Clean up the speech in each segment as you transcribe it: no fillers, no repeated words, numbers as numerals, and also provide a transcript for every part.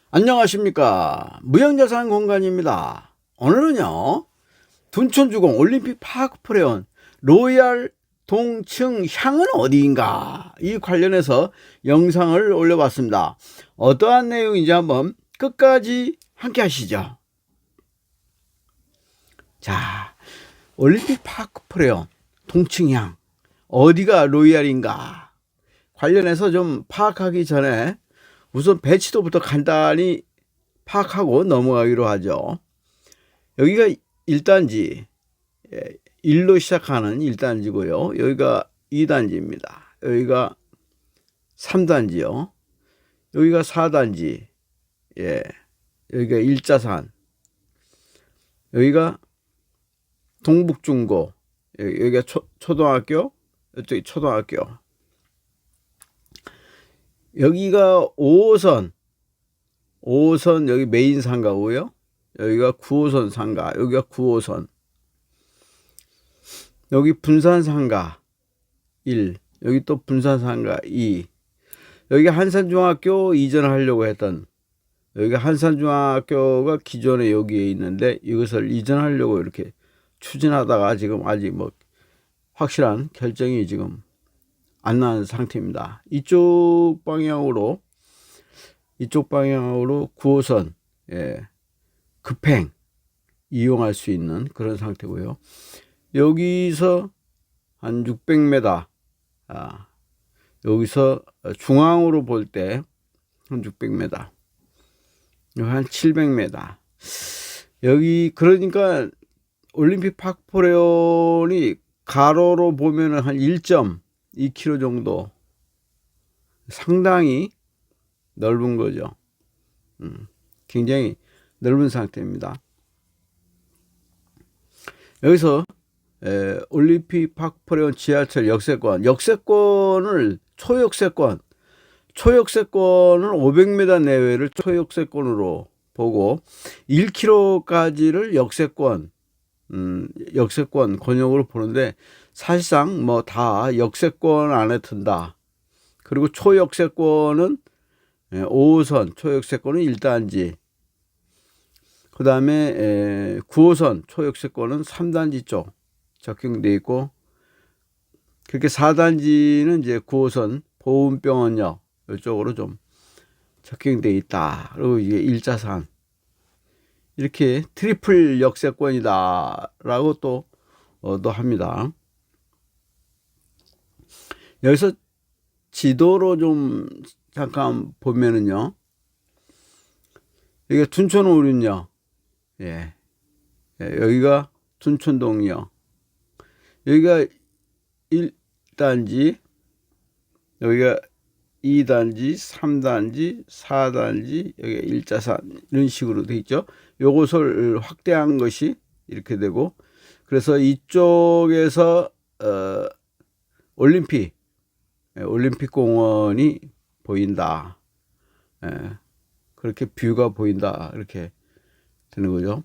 안녕하십니까. 무형자산 공간입니다. 오늘은요, 둔촌주공 올림픽 파크프레온 로얄 동층 향은 어디인가, 이 관련해서 영상을 올려봤습니다. 어떠한 내용인지 한번 끝까지 함께 하시죠. 자, 올림픽 파크프레온 동층향 어디가 로얄인가 관련해서 좀 파악하기 전에 우선 배치도부터 간단히 파악하고 넘어가기로 하죠. 여기가 1단지, 1로 시작하는 1단지고요. 여기가 2단지입니다. 여기가 3단지요. 여기가 4단지, 여기가 일자산, 여기가 동북중고, 여기가 초등학교, 이쪽이 초등학교, 여기가 5호선 여기 메인 상가고요. 여기가 9호선 상가, 여기가 9호선, 여기 분산 상가 1, 여기 또 분산 상가 2, 여기 한산중학교 이전하려고 했던, 여기가 한산중학교가 기존에 여기에 있는데 이것을 이전하려고 이렇게 추진하다가 지금 아직 뭐 확실한 결정이 지금 안 난 상태입니다. 이쪽 방향으로 9호선, 급행 이용할 수 있는 그런 상태고요. 여기서 한 600m, 여기서 중앙으로 볼 때 한 600m, 여기 한 700m. 여기 그러니까 올림픽 파크프레온이 가로로 보면은 한 1.2km 정도, 상당히 넓은 거죠. 굉장히 넓은 상태입니다. 여기서 올림픽 파크프레온 지하철 역세권을 초역세권을 500m 내외를 초역세권으로 보고 1km까지를 역세권 권역으로 보는데, 사실상 뭐 다 역세권 안에 든다. 그리고 초역세권은 5호선 초역세권은 1단지, 그 다음에 9호선 초역세권은 3단지 쪽 적용되어 있고, 그렇게 4단지는 이제 9호선 보훈병원역 이쪽으로 좀 적용되어 있다. 그리고 이게 일자산, 이렇게 트리플 역세권이다 라고 또 합니다. 여기서 지도로 좀 잠깐 보면은요, 여기가 둔촌오륜역, 여기가 둔촌동역, 여기가 1단지, 여기가 2단지, 3단지, 4단지, 여기가 일자산, 이런 식으로 돼 있죠. 요것을 확대한 것이 이렇게 되고, 그래서 이쪽에서 올림픽 공원이 보인다. 그렇게 뷰가 보인다. 이렇게 되는 거죠.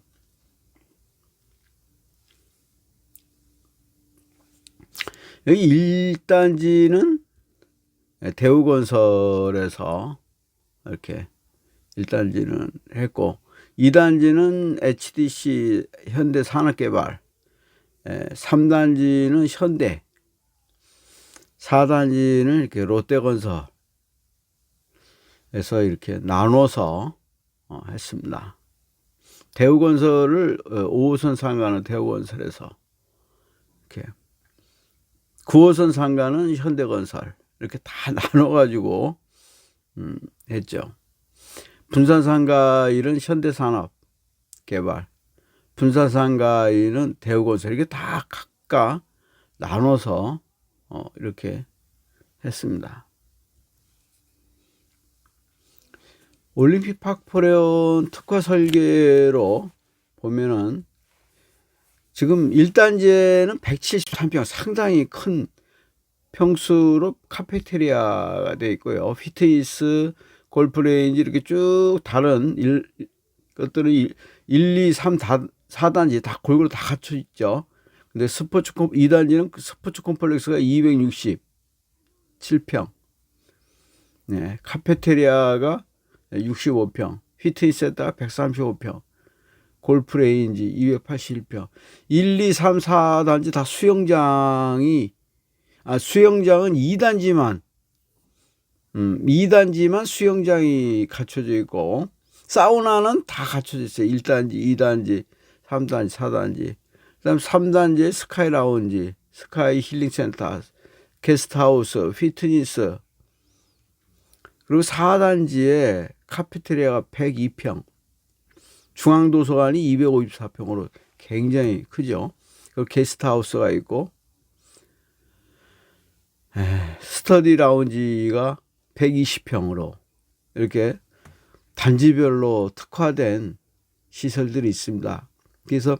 여기 1단지는 대우건설에서 이렇게 1단지는 했고, 2단지는 HDC 현대산업개발, 3단지는 현대, 4단지는 이렇게 롯데건설에서 이렇게 나눠서 했습니다. 대우건설을 5호선 상가는 대우건설에서, 이렇게 9호선 상가는 현대건설, 이렇게 다 나눠가지고 했죠. 분산상가 1은 현대산업개발, 분산상가 2는 대우건설, 이게 다 각각 나눠서 이렇게 했습니다. 올림픽 파크프레온 특화 설계로 보면은 지금 1단지에는 173평, 상당히 큰 평수로 카페테리아가 되어 있고요. 피트니스, 골프레인지 이렇게 쭉 다른 것들은 1, 2, 3, 4단지 다 골고루 다 갖춰 있죠. 근데 2단지는 스포츠 콤플렉스가 267평, 카페테리아가 65평, 피트니스 센터가 135평, 골프 레인지 281평, 1, 2, 3, 4단지 다 수영장이, 수영장은 2단지만 2단지만 수영장이 갖춰져 있고, 사우나는 다 갖춰져 있어요. 1단지, 2단지, 3단지, 4단지. 그 다음 3단지에 스카이 라운지, 스카이 힐링 센터, 게스트하우스, 피트니스. 그리고 4단지에 카페테리아가 102평, 중앙도서관이 254평으로 굉장히 크죠. 그리고 게스트하우스가 있고, 스터디 라운지가 120평으로 이렇게 단지별로 특화된 시설들이 있습니다. 그래서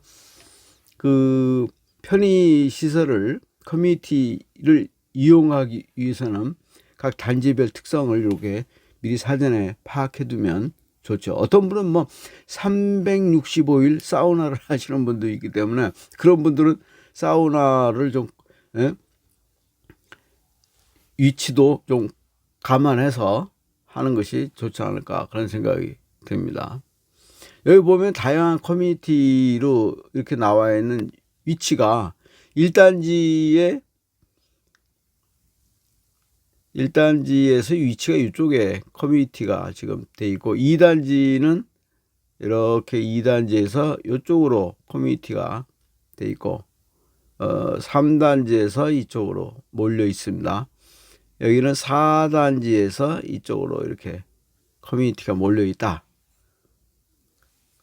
그 편의 시설을, 커뮤니티를 이용하기 위해서는 각 단지별 특성을 이렇게 미리 사전에 파악해 두면 좋죠. 어떤 분은 뭐 365일 사우나를 하시는 분도 있기 때문에 그런 분들은 사우나를 좀 위치도 좀 감안해서 하는 것이 좋지 않을까, 그런 생각이 듭니다. 여기 보면 다양한 커뮤니티로 이렇게 나와 있는 위치가 1단지에서 위치가 이쪽에 커뮤니티가 지금 돼 있고, 2단지는 이렇게 2단지에서 이쪽으로 커뮤니티가 돼 있고, 3단지에서 이쪽으로 몰려 있습니다. 여기는 4단지에서 이쪽으로 이렇게 커뮤니티가 몰려 있다,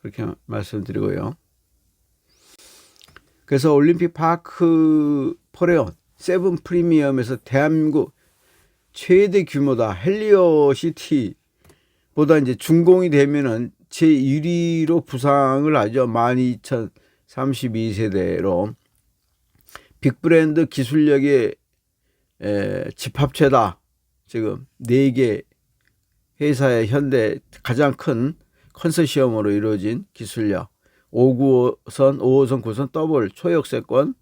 그렇게 말씀드리고요. 그래서 올림픽 파크 포레온 세븐 프리미엄에서 대한민국 최대 규모다. 헬리오시티보다 이제 준공이 되면은 제1위로 부상을 하죠. 12,032세대로 빅브랜드 기술력의 집합체다. 지금 4개 회사의 현대 가장 큰 컨소시엄으로 이루어진 기술력, 5호선, 9호선 더블 초역세권,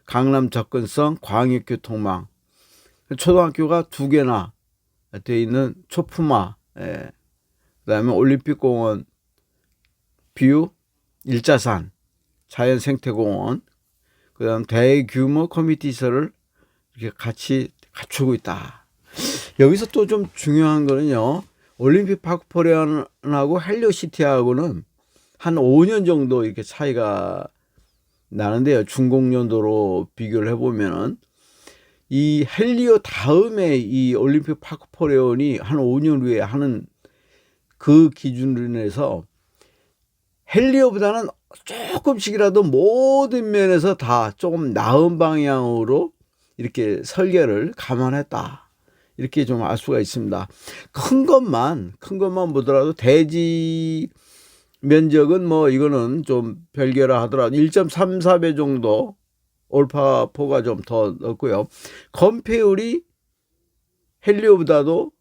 강남 접근성, 광역교통망, 초등학교가 2개나 되어 있는 초품화, 그 다음에 올림픽공원 뷰, 일자산, 자연생태공원, 그 다음 대규모 커뮤니티 시설을 이렇게 같이 갖추고 있다. 여기서 또 좀 중요한 거는요, 올림픽 파크 포레온하고 헬리오시티하고는 한 5년 정도 이렇게 차이가 나는데요. 준공연도로 비교를 해보면은 이 헬리오 다음에 이 올림픽 파크 포레온이 한 5년 후에 하는 그 기준으로 인해서 헬리오보다는 조금씩이라도 모든 면에서 다 조금 나은 방향으로 이렇게 설계를 감안했다, 이렇게 좀 알 수가 있습니다. 큰 것만 보더라도 대지 면적은 뭐 이거는 좀 별개라 하더라도 1.34배 정도 올파포가 좀 더 넓고요. 건폐율이 헬리오보다도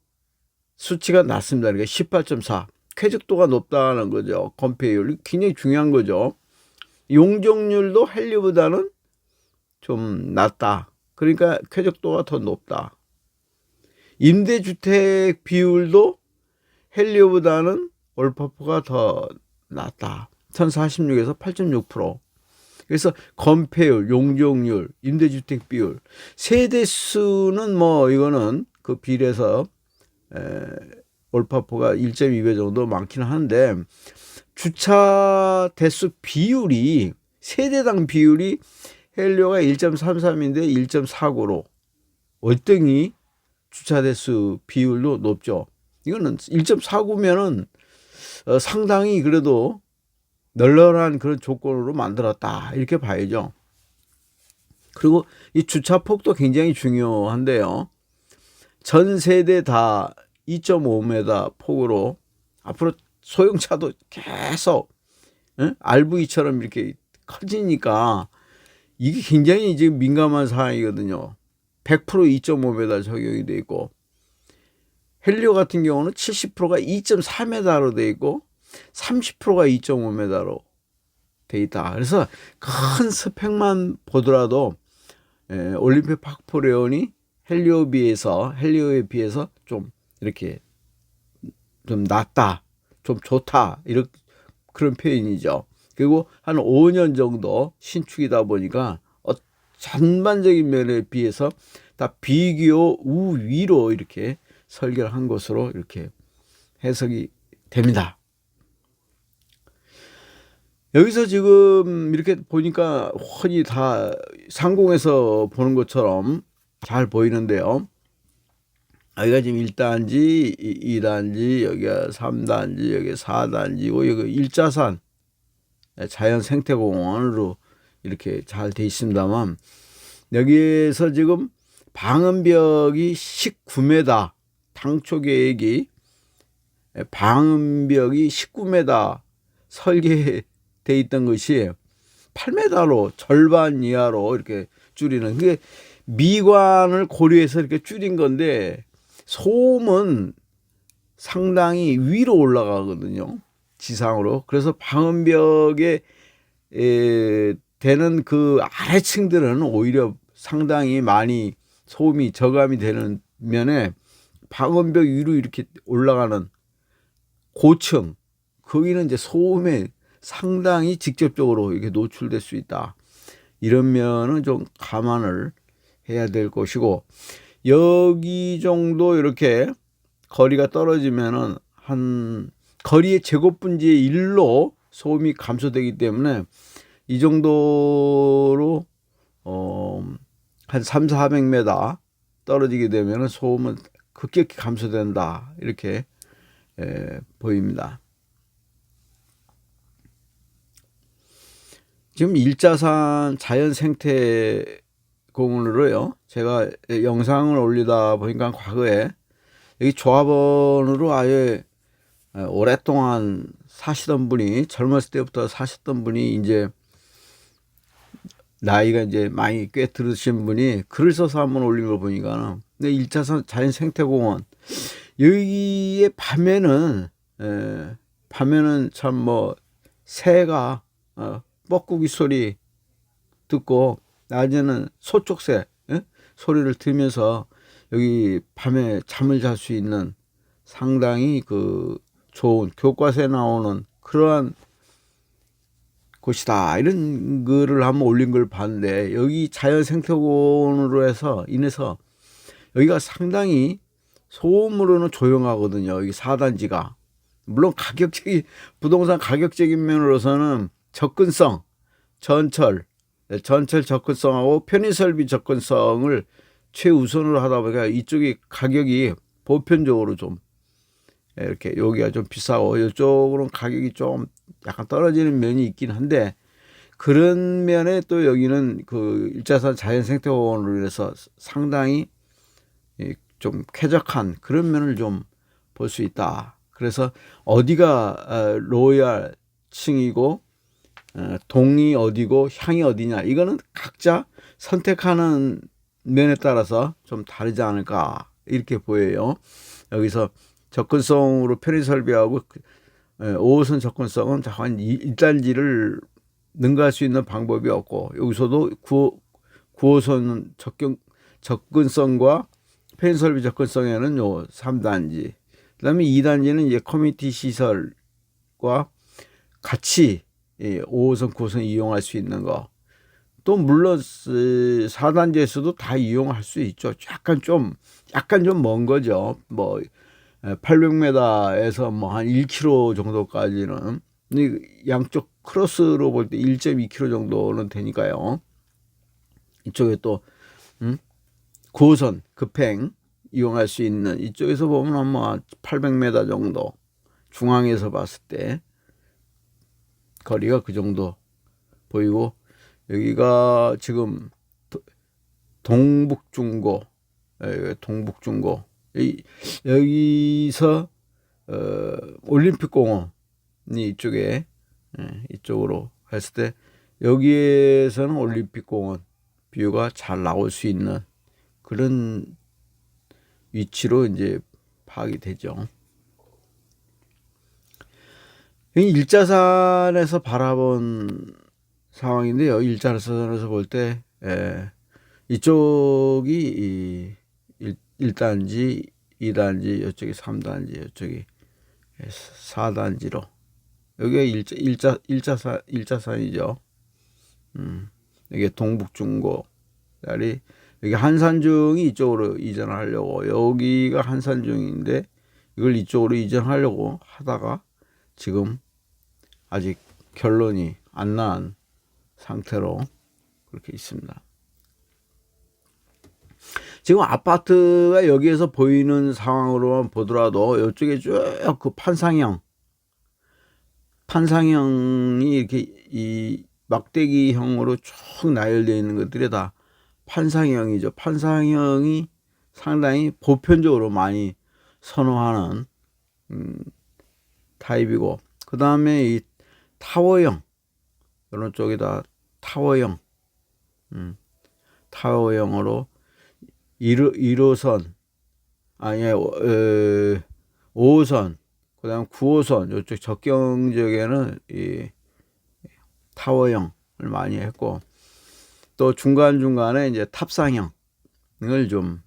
수치가 낮습니다. 그러니까 18.4. 쾌적도가 높다는 거죠. 건폐율이 굉장히 중요한 거죠. 용적률도 헬리오보다는 좀 낮다. 그러니까 쾌적도가 더 높다. 임대주택 비율도 헬리오보다는 올파포가 더 낮다. 1046에서 8.6%. 그래서 건폐율, 용적률, 임대주택 비율, 세대수는 뭐 이거는 그 비례해서 올파포가 1.2배 정도 많기는 한데, 주차 대수 비율이, 세대당 비율이 헬리오가 1.33인데 1.49로 월등히 주차 대수 비율도 높죠. 이거는 1.49면은 상당히 그래도 널널한 그런 조건으로 만들었다, 이렇게 봐야죠. 그리고 이 주차폭도 굉장히 중요한데요. 전 세대 다 2.5m 폭으로 앞으로 소형차도 계속 RV처럼 이렇게 커지니까 이게 굉장히 지금 민감한 사항이거든요. 100% 2.5m 적용이 돼 있고, 헬리오 같은 경우는 70%가 2.4m로 돼 있고 30%가 2.5m로 돼 있다. 그래서 큰 스펙만 보더라도 올림픽 파크 포레온이 헬리오에 비해서 좀 이렇게 좀 낮다, 좀 좋다 이런 그런 표현이죠. 그리고 한 5년 정도 신축이다 보니까 전반적인 면에 비해서 다 비교 우위로 이렇게 설계를 한 것으로 이렇게 해석이 됩니다. 여기서 지금 이렇게 보니까 훤히 다 상공에서 보는 것처럼 잘 보이는데요. 여기가 지금 1단지, 2단지, 여기가 3단지, 여기 4단지고 여기 일자산 자연생태공원으로 이렇게 잘 돼 있습니다만, 여기에서 지금 방음벽이 19m, 당초 계획이 방음벽이 19m 설계돼 있던 것이 8m로 절반 이하로 이렇게 줄이는, 그게 미관을 고려해서 이렇게 줄인 건데, 소음은 상당히 위로 올라가거든요, 지상으로. 그래서 방음벽에 되는 그 아래층들은 오히려 상당히 많이 소음이 저감이 되는 면에, 방음벽 위로 이렇게 올라가는 고층, 거기는 이제 소음에 상당히 직접적으로 이렇게 노출될 수 있다. 이런 면은 좀 감안을 해야 될 것이고, 여기 정도 이렇게 거리가 떨어지면은 한 거리의 제곱분지의 1로 소음이 감소되기 때문에, 이 정도로 한 300-400m 떨어지게 되면은 소음은 급격히 감소된다, 이렇게 보입니다. 지금 일자산 자연생태공원으로요, 제가 영상을 올리다 보니까 과거에 여기 조합원으로 아예 오랫동안 사시던 분이, 젊었을 때부터 사셨던 분이, 이제 나이가 이제 많이 꽤 들으신 분이 글을 써서 한번 올린 걸 보니까, 근데 일자산 자연생태공원 여기에 밤에는 참 뭐 새가 뻐꾸기 소리 듣고, 낮에는 소쪽새 소리를 들으면서 여기 밤에 잠을 잘 수 있는 상당히 그 좋은, 교과서에 나오는 그러한 곳이다, 이런 글을 한번 올린 걸 봤는데, 여기 자연생태공원으로 해서 인해서 여기가 상당히 소음으로는 조용하거든요, 여기 4단지가. 물론 부동산 가격적인 면으로서는 접근성, 전철 접근성하고 편의설비 접근성을 최우선으로 하다 보니까 이쪽이 가격이 보편적으로 좀 이렇게, 여기가 좀 비싸고 이쪽으로는 가격이 좀 약간 떨어지는 면이 있긴 한데, 그런 면에 또 여기는 그 일자산 자연생태공원으로 해서 상당히 좀 쾌적한 그런 면을 좀 볼 수 있다. 그래서 어디가 로얄 층이고 동이 어디고 향이 어디냐, 이거는 각자 선택하는 면에 따라서 좀 다르지 않을까, 이렇게 보여요. 여기서 접근성으로 편의 설비하고 5호선 접근성은 한 1단지를 능가할 수 있는 방법이 없고, 여기서도 9호선 접근성과 편의 설비 접근성에는 요 3단지, 그다음에 2단지는 이제 커뮤니티 시설과 같이 5호선, 9호선 이용할 수 있는 거. 또 물론 4단지에서도 다 이용할 수 있죠. 약간 좀 먼 거죠. 뭐 800m에서 뭐 한 1km 정도까지는, 양쪽 크로스로 볼 때 1.2km 정도는 되니까요. 이쪽에 또 9호선 급행 이용할 수 있는, 이쪽에서 보면 아마 800m 정도, 중앙에서 봤을 때 거리가 그 정도 보이고, 여기가 지금 동북중고, 여기서 올림픽공원이 이쪽에, 이쪽으로 했을 때 여기에서는 올림픽공원 뷰가 잘 나올 수 있는 그런 위치로 이제 파악이 되죠. 일자산에서 바라본 상황인데요. 일자산에서 볼 때 이쪽이 1단지, 2단지, 이쪽이 3단지, 이쪽이 4단지로. 여기가 일자산이죠. 이게 동북중고 자리. 여기 한산중이 이쪽으로 이전하려고, 여기가 한산중인데 이걸 이쪽으로 이전하려고 하다가 지금 아직 결론이 안 난 상태로 그렇게 있습니다. 지금 아파트가 여기에서 보이는 상황으로만 보더라도 이쪽에 쭉 그 판상형이 이렇게 이 막대기형으로 쭉 나열되어 있는 것들이 다 판상형이죠. 판상형이 상당히 보편적으로 많이 선호하는 타입이고, 그 다음에 이 타워형, 이런 쪽에다 타워형, 타워형으로 1호선, 아니 5호선, 그 다음 9호선, 이쪽 접경 지역에는 이 타워형을 많이 했고, 또 중간중간에 이제 탑상형을 좀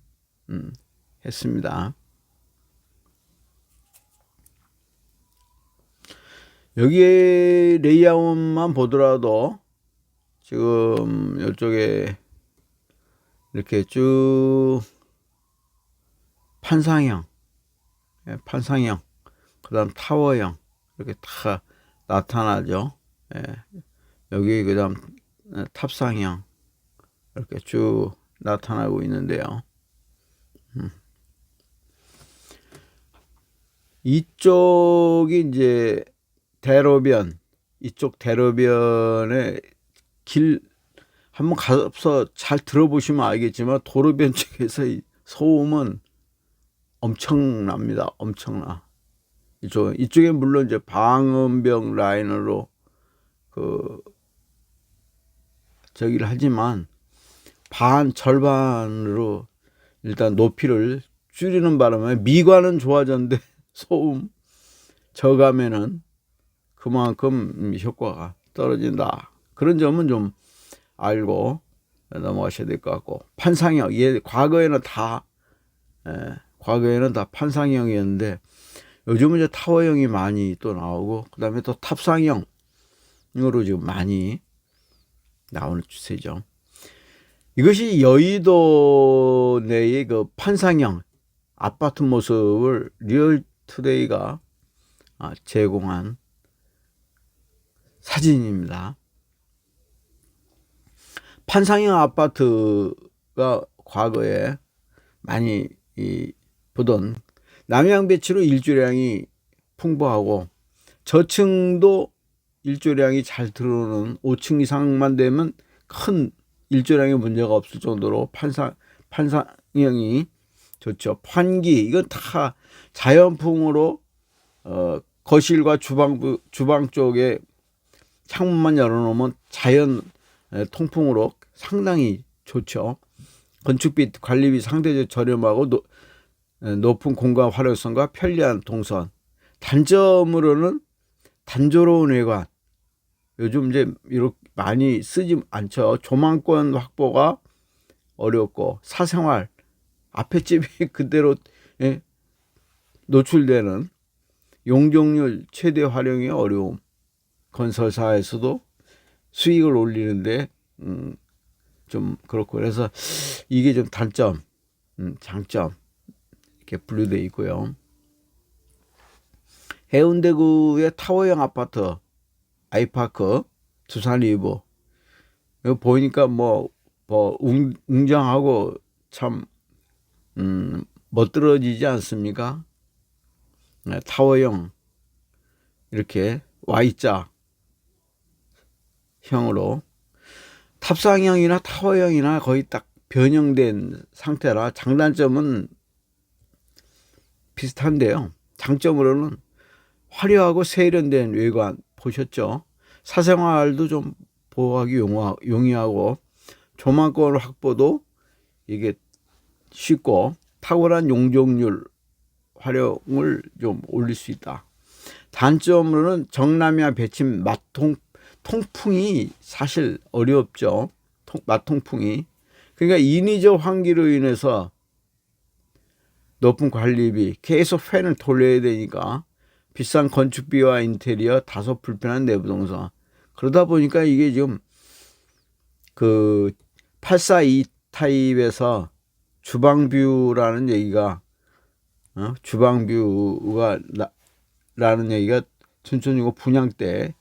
했습니다. 여기에 레이아웃만 보더라도 지금 이쪽에 이렇게 쭉 판상형, 그 다음 타워형 이렇게 다 나타나죠. 여기 그 다음 탑상형 이렇게 쭉 나타나고 있는데요. 이쪽이 이제 대로변, 이쪽 대로변의 길 한번 가서 잘 들어보시면 알겠지만 도로변 쪽에서 이 소음은 엄청납니다. 엄청나. 이쪽에 물론 이제 방음벽 라인으로 저기를 하지만 절반으로 일단 높이를 줄이는 바람에 미관은 좋아졌는데 소음 저감에는 그만큼 효과가 떨어진다. 그런 점은 좀 알고 넘어가셔야 될 것 같고, 판상형, 과거에는 다 판상형이었는데 요즘은 이제 타워형이 많이 또 나오고, 그 다음에 또 탑상형으로 지금 많이 나오는 추세죠. 이것이 여의도 내의 그 판상형 아파트 모습을 리얼투데이가 제공한 사진입니다. 판상형 아파트가 과거에 많이 보던 남양배치로 일조량이 풍부하고 저층도 일조량이 잘 들어오는 5층 이상만 되면 큰 일조량의 문제가 없을 정도로 판상형이 좋죠. 환기, 이건 다 자연풍으로 거실과 주방 쪽에 창문만 열어놓으면 자연 통풍으로 상당히 좋죠. 건축비, 관리비 상대적으로 저렴하고 높은 공간 활용성과 편리한 동선. 단점으로는 단조로운 외관. 요즘 이제 이렇게 많이 쓰지 않죠. 조망권 확보가 어렵고 사생활, 앞에 집이 그대로 노출되는 용적률 최대 활용이 어려움. 건설사에서도 수익을 올리는데 좀 그렇고, 그래서 이게 좀 단점, 장점 이렇게 분류되어 있고요. 해운대구의 타워형 아파트 아이파크 두산 리브, 이거 보니까 뭐 웅장하고 참 멋들어지지 않습니까? 타워형 이렇게 Y자 형으로, 탑상형이나 타워형이나 거의 딱 변형된 상태라 장단점은 비슷한데요. 장점으로는 화려하고 세련된 외관 보셨죠? 사생활도 좀 보호하기 용이하고 조망권 확보도 이게 쉽고 탁월한 용적률 활용을 좀 올릴 수 있다. 단점으로는 정남이나 배침 통풍이 사실 어렵죠. 통풍이. 그러니까 인위적 환기로 인해서 높은 관리비, 계속 팬을 돌려야 되니까 비싼 건축비와 인테리어, 다소 불편한 내부 동선. 그러다 보니까 이게 지금 그 842 타입에서 주방뷰라는 얘기가 주방뷰가 라는 얘기가 춘천유고 분양 때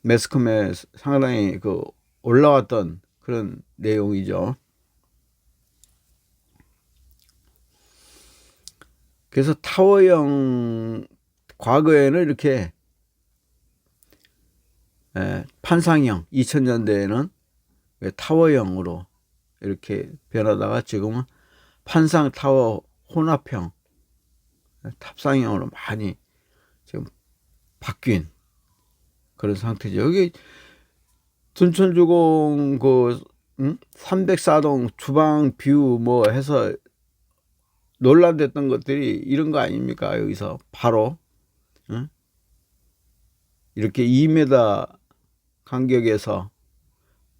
매스컴에 상당히 그 올라왔던 그런 내용이죠. 그래서 타워형 과거에는 이렇게 판상형 2000년대에는 타워형으로 이렇게 변하다가 지금은 판상 타워 혼합형 탑상형으로 많이 지금 바뀐 그런 상태죠. 여기 둔촌주공 그 304동 주방 뷰 뭐 해서 논란됐던 것들이 이런 거 아닙니까? 여기서 바로 이렇게 2m 간격에서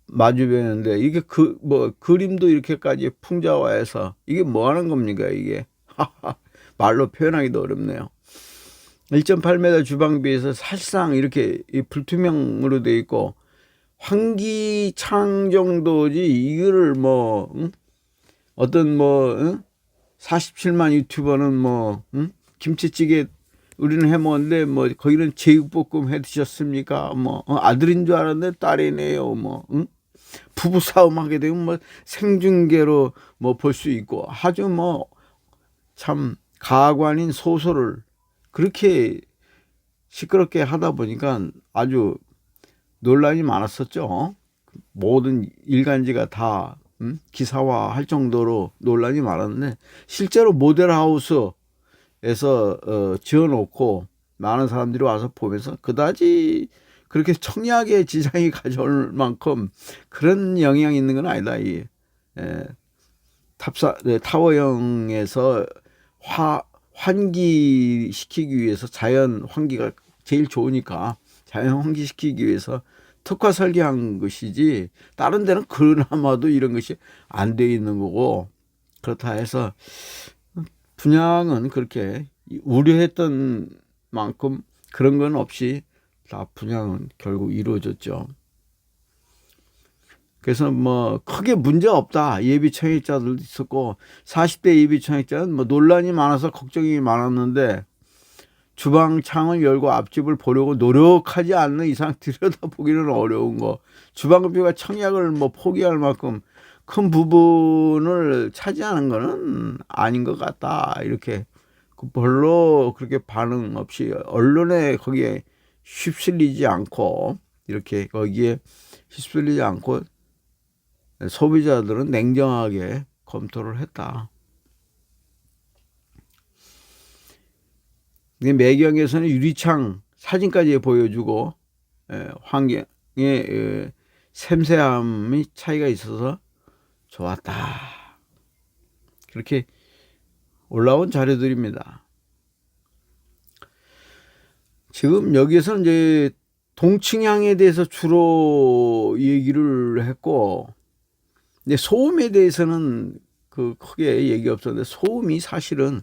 마주보는데 이게 뭐 그림도 이렇게까지 풍자화해서 이게 뭐 하는 겁니까 이게? 말로 표현하기도 어렵네요. 1.8m 주방비에서 사실상 이렇게 불투명으로 돼 있고 환기창 정도지 이거를 뭐 어떤 뭐 47만 유튜버는 뭐 김치찌개 우리는 해먹었는데 뭐 거기는 제육볶음 해 드셨습니까? 뭐 아들인 줄 알았는데 딸이네요. 뭐 부부 싸움 하게 되면 뭐 생중계로 뭐 볼 수 있고 아주 뭐 참 가관인 소설을 그렇게 시끄럽게 하다 보니까 아주 논란이 많았었죠. 모든 일간지가 다 기사화할 정도로 논란이 많았는데 실제로 모델하우스에서 지어놓고 많은 사람들이 와서 보면서 그다지 그렇게 청약에 지장이 가져올 만큼 그런 영향이 있는 건 아니다. 이 타워형에서 환기시키기 위해서 자연 환기가 제일 좋으니까 자연 환기시키기 위해서 특화 설계한 것이지 다른 데는 그나마도 이런 것이 안 돼 있는 거고 그렇다 해서 분양은 그렇게 우려했던 만큼 그런 건 없이 다 분양은 결국 이루어졌죠. 그래서 뭐 크게 문제 없다 예비 청약자들도 있었고 40대 예비 청약자는 뭐 논란이 많아서 걱정이 많았는데 주방 창을 열고 앞집을 보려고 노력하지 않는 이상 들여다보기는 어려운 거. 주방비가 청약을 뭐 포기할 만큼 큰 부분을 차지하는 거는 아닌 것 같다. 이렇게 별로 그렇게 반응 없이 언론에 거기에 휩쓸리지 않고 이렇게 거기에 휩쓸리지 않고 소비자들은 냉정하게 검토를 했다. 매경에서는 유리창 사진까지 보여주고 환경의 샘새함이 차이가 있어서 좋았다. 그렇게 올라온 자료들입니다. 지금 여기에서는 이제 동층향에 대해서 주로 얘기를 했고, 근데 소음에 대해서는 그 크게 얘기 없었는데 소음이 사실은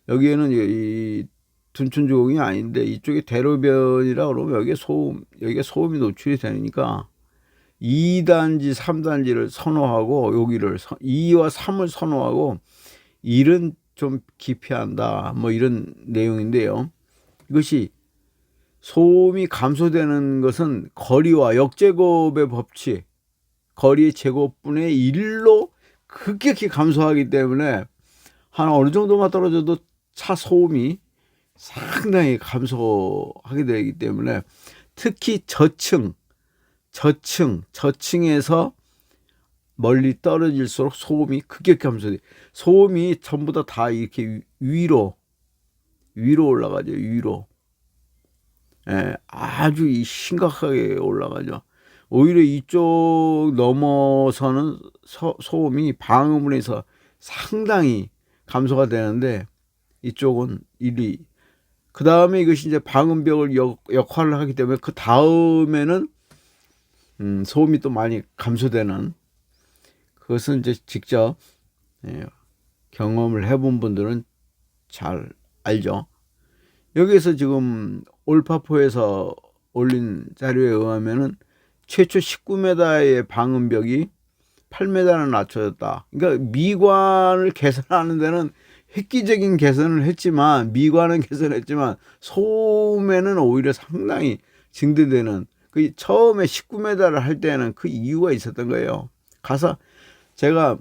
여기에는 이 둔촌주공이 아닌데 이쪽에 대로변이라 그러면 여기가 소음이 노출이 되니까 2단지, 3단지를 선호하고 여기를 2와 3을 선호하고 1은 좀 기피한다. 뭐 이런 내용인데요. 이것이 소음이 감소되는 것은 거리와 역제곱의 법칙, 거리의 제곱분의 1로 급격히 감소하기 때문에 한 어느 정도만 떨어져도 차 소음이 상당히 감소하게 되기 때문에 특히 저층에서 멀리 떨어질수록 소음이 급격히 감소돼. 소음이 전부 다 이렇게 위로 올라가죠. 위로. 아주 심각하게 올라가죠. 오히려 이쪽 넘어서는 소음이 방음으로 해서 상당히 감소가 되는데 이쪽은 그 다음에 이것이 이제 방음벽을 역할을 하기 때문에 그 다음에는 소음이 또 많이 감소되는 그것은 이제 직접 경험을 해본 분들은 잘 알죠. 여기에서 지금 올파포에서 올린 자료에 의하면은 최초 19m의 방음벽이 8m나 낮춰졌다. 그러니까 미관을 개선하는 데는 획기적인 개선을 했지만, 미관은 개선했지만 소음에는 오히려 상당히 증대되는, 그 처음에 19m를 할 때는 그 이유가 있었던 거예요. 가서 제가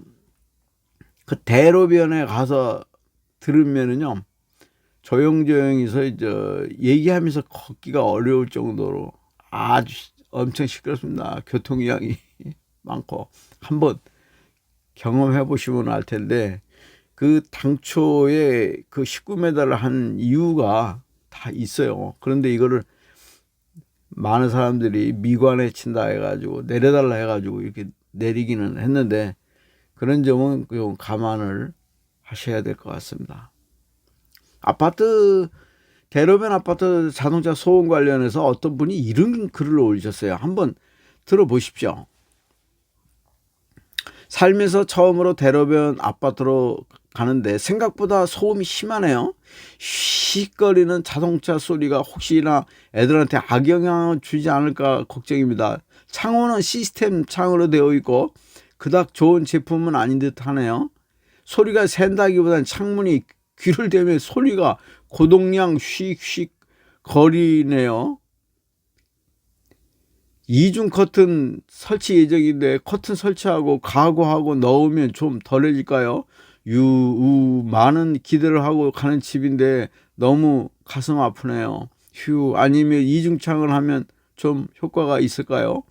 그 대로변에 가서 들으면은요, 조용조용히서 이제 얘기하면서 걷기가 어려울 정도로 아주 엄청 시끄럽습니다. 교통량이 많고. 한번 경험해 보시면 알 텐데, 그 당초에 그 19m를 한 이유가 다 있어요. 그런데 이거를 많은 사람들이 미관에 친다 해가지고 내려달라 해가지고 이렇게 내리기는 했는데, 그런 점은 좀 감안을 하셔야 될 것 같습니다. 아파트, 대로변 아파트 자동차 소음 관련해서 어떤 분이 이런 글을 올리셨어요. 한번 들어보십시오. 살면서 처음으로 대로변 아파트로 가는데 생각보다 소음이 심하네요. 씩거리는 자동차 소리가 혹시나 애들한테 악영향을 주지 않을까 걱정입니다. 창호는 시스템 창으로 되어 있고 그닥 좋은 제품은 아닌 듯 하네요. 소리가 샌다기보다는 창문이 귀를 대면 소리가 고동량 휙휙 거리네요. 이중 커튼 설치 예정인데 커튼 설치하고 가구하고 넣으면 좀 덜해질까요? 많은 기대를 하고 가는 집인데 너무 가슴 아프네요. 아니면 이중창을 하면 좀 효과가 있을까요?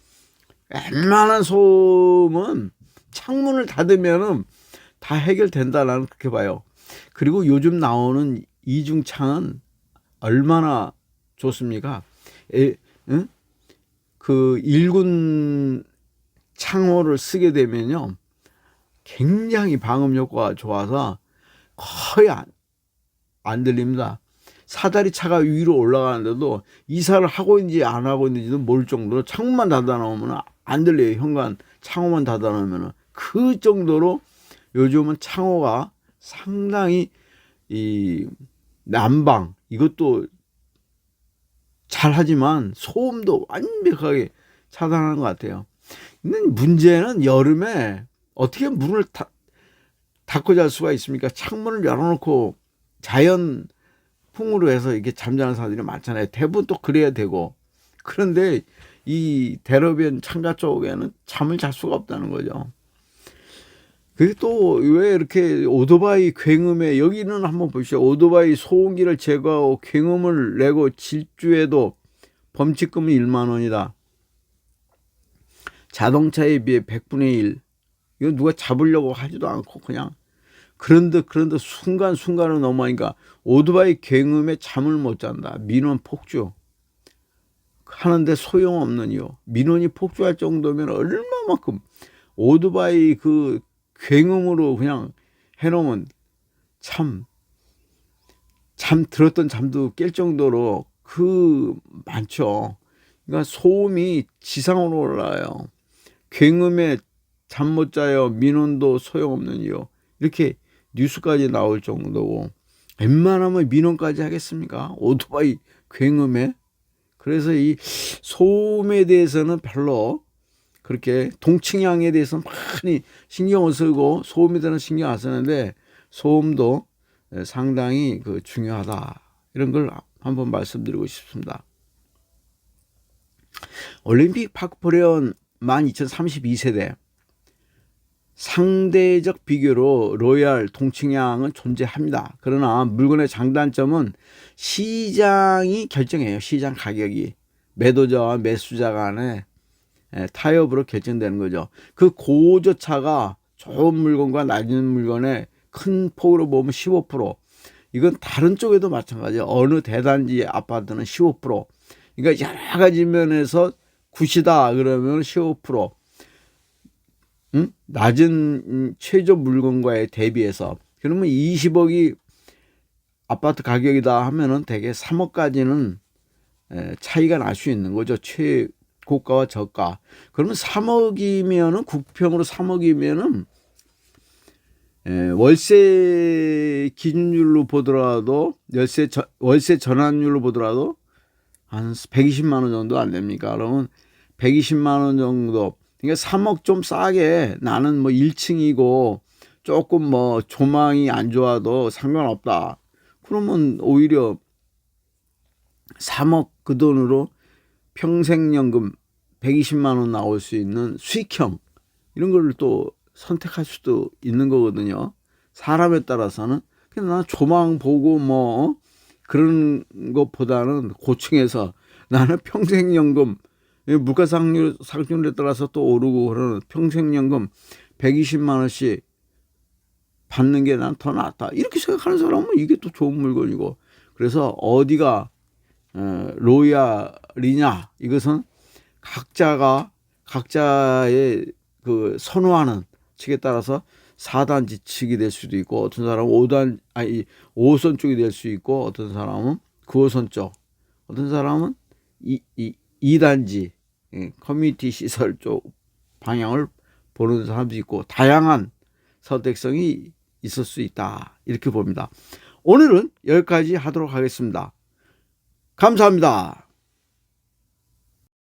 웬만한 소음은 창문을 닫으면 다 해결된다, 나는 그렇게 봐요. 그리고 요즘 나오는 이중창은 얼마나 좋습니까? 응? 그 1군 창호를 쓰게 되면요, 굉장히 방음 효과가 좋아서 거의 안 들립니다. 사다리 차가 위로 올라가는데도 이사를 하고 있는지 안 하고 있는지도 모를 정도로 창문만 닫아 놓으면 안 들려요. 현관 창호만 닫아 놓으면. 그 정도로 요즘은 창호가 상당히 이 난방 이것도 잘하지만 소음도 완벽하게 차단하는 것 같아요. 근데 문제는 여름에 어떻게 문을 닫고 잘 수가 있습니까? 창문을 열어놓고 자연 풍으로 해서 이게 잠자는 사람들이 많잖아요. 대부분 또 그래야 되고. 그런데 이 대로변 창가 쪽에는 잠을 잘 수가 없다는 거죠. 그게 또 왜 이렇게 오토바이 굉음에, 여기는 한번 보시죠. 오토바이 소음기를 제거하고 굉음을 내고 질주해도 범칙금은 1만 원이다. 자동차에 비해 100분의 1. 이거 누가 잡으려고 하지도 않고 그냥 그런데 순간순간으로 넘어가니까 오토바이 굉음에 잠을 못 잔다. 민원 폭주. 하는데 소용없는 이유. 민원이 폭주할 정도면 얼마만큼 오토바이 그 굉음으로 그냥 해놓으면 잠 들었던 잠도 깰 정도로 그 많죠. 그러니까 소음이 지상으로 올라요. 굉음에 잠 못 자요. 민원도 소용없는 이유. 이렇게 뉴스까지 나올 정도고, 웬만하면 민원까지 하겠습니까? 오토바이 굉음에. 그래서 이 소음에 대해서는 별로 그렇게, 동층향에 대해서는 많이 신경을 쓰고 소음에 대해서는 신경 안 쓰는데 소음도 상당히 그 중요하다, 이런 걸 한번 말씀드리고 싶습니다. 올림픽 파크 포레온 1232세대 상대적 비교로 로얄 동층향은 존재합니다. 그러나 물건의 장단점은 시장이 결정해요. 시장 가격이 매도자와 매수자 간의 타협으로 결정되는 거죠. 그 고저차가 좋은 물건과 낮은 물건의 큰 폭으로 보면 15%. 이건 다른 쪽에도 마찬가지예요. 어느 대단지 아파트는 15%. 그러니까 여러 가지 면에서 굿이다 그러면 15%. 낮은 최저 물건과에 대비해서. 그러면 20억이 아파트 가격이다 하면은 대개 3억까지는 차이가 날 수 있는 거죠. 최고가와 저가. 그러면 3억이면은, 국평으로 3억이면은 월세 기준율로 보더라도 월세 전환율로 보더라도 한 120만 원 정도 안 됩니까? 그러면 120만 원 정도, 그러니까 3억 좀 싸게, 나는 뭐 1층이고 조금 뭐 조망이 안 좋아도 상관없다. 그러면 오히려 3억 그 돈으로 평생연금 120만 원 나올 수 있는 수익형, 이런 걸 또 선택할 수도 있는 거거든요. 사람에 따라서는. 그냥 나 조망 보고 뭐 그런 것보다는 고층에서 나는 평생연금, 물가 상승률에 따라서 또 오르고 그러는 평생연금 120만 원씩 받는 게 난 더 낫다, 이렇게 생각하는 사람은 이게 또 좋은 물건이고. 그래서 어디가 로얄이냐, 이것은 각자의 그 선호하는 측에 따라서 4단지 측이 될 수도 있고, 어떤 사람은 5호선 쪽이 될 수 있고, 어떤 사람은 9호선 쪽, 어떤 사람은 2단지 커뮤니티 시설 쪽 방향을 보는 사람도 있고, 다양한 선택성이 있을 수 있다, 이렇게 봅니다. 오늘은 여기까지 하도록 하겠습니다. 감사합니다.